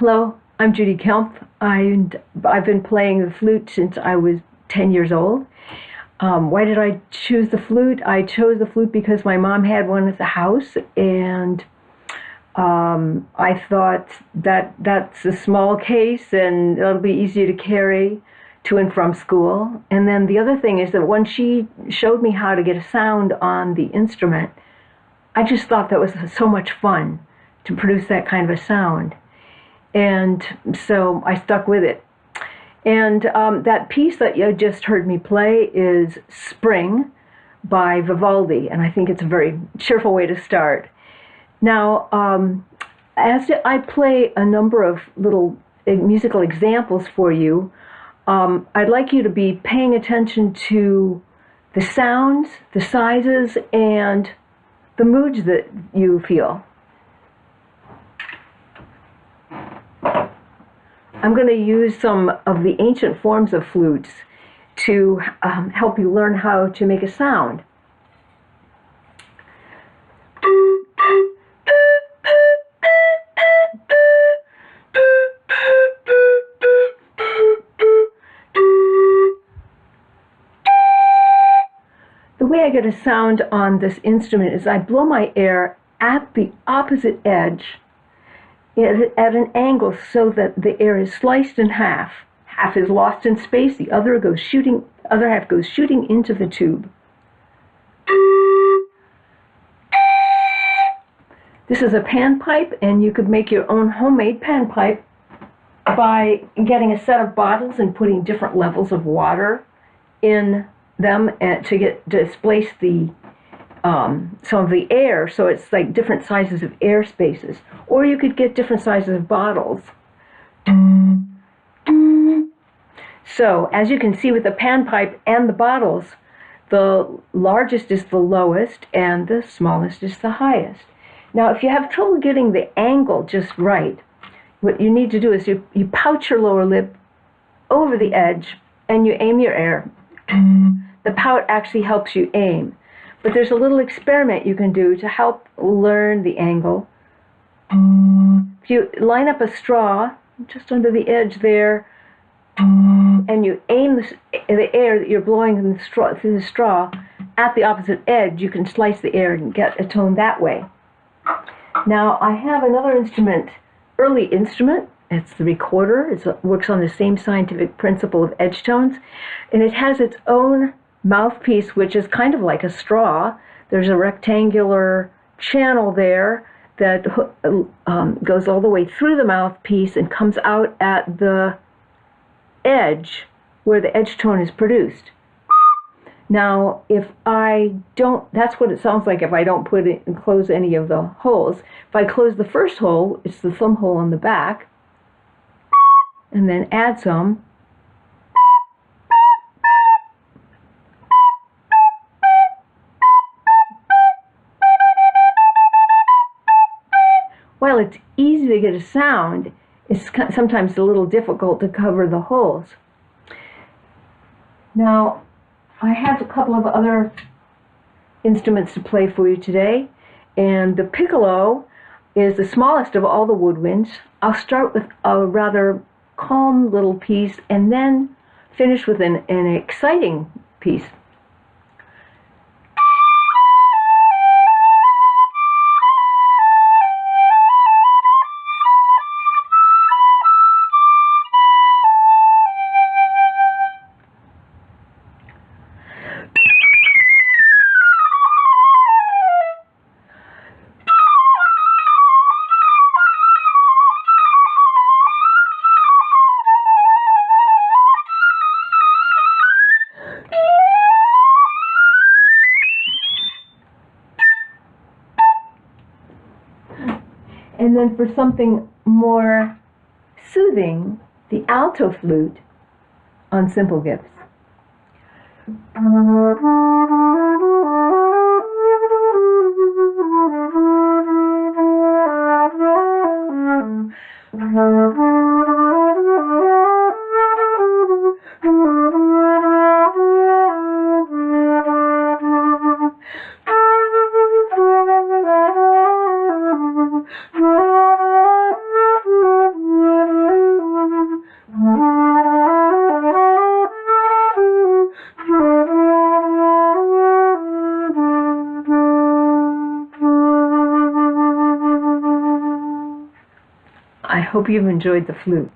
Hello, I'm Judy Kemp. I've been playing the flute since I was 10 years old. Why did I choose the flute? I chose the flute because my mom had one at the house, and I thought that that's a small case and it'll be easy to carry to and from school. And then the other thing is that when she showed me how to get a sound on the instrument, I just thought that was so much fun to produce that kind of a sound. And so I stuck with it. And that piece that you just heard me play is Spring by Vivaldi, and I think it's a very cheerful way to start. Now, as I play a number of little musical examples for you, I'd like you to be paying attention to the sounds, the sizes, and the moods that you feel. I'm going to use some of the ancient forms of flutes to help you learn how to make a sound. The way I get a sound on this instrument is I blow my air at the opposite edge at an angle so that the air is sliced in half. Half is lost in space, the other half goes shooting into the tube. This is a panpipe, and you could make your own homemade panpipe by getting a set of bottles and putting different levels of water in them to displace some of the air, so it's like different sizes of air spaces. Or you could get different sizes of bottles. So, as you can see with the panpipe and the bottles, the largest is the lowest and the smallest is the highest. Now, if you have trouble getting the angle just right, what you need to do is you pouch your lower lip over the edge and you aim your air. The pout actually helps you aim. But there's a little experiment you can do to help learn the angle. If you line up a straw just under the edge there, and you aim the air that you're blowing in through the straw at the opposite edge, you can slice the air and get a tone that way. Now, I have another instrument, early instrument. It's the recorder. It works on the same scientific principle of edge tones, and it has its own mouthpiece, which is kind of like a straw. There's a rectangular channel there that goes all the way through the mouthpiece and comes out at the edge where the edge tone is produced. Now, if I don't, that's what it sounds like if I don't put it and close any of the holes. If I close the first hole, it's the thumb hole on the back, and then add some. While it's easy to get a sound, it's sometimes a little difficult to cover the holes. Now, I have a couple of other instruments to play for you today, and the piccolo is the smallest of all the woodwinds. I'll start with a rather calm little piece and then finish with an exciting piece. And then for something more soothing, the alto flute on simple gifts. hope you've enjoyed the flute.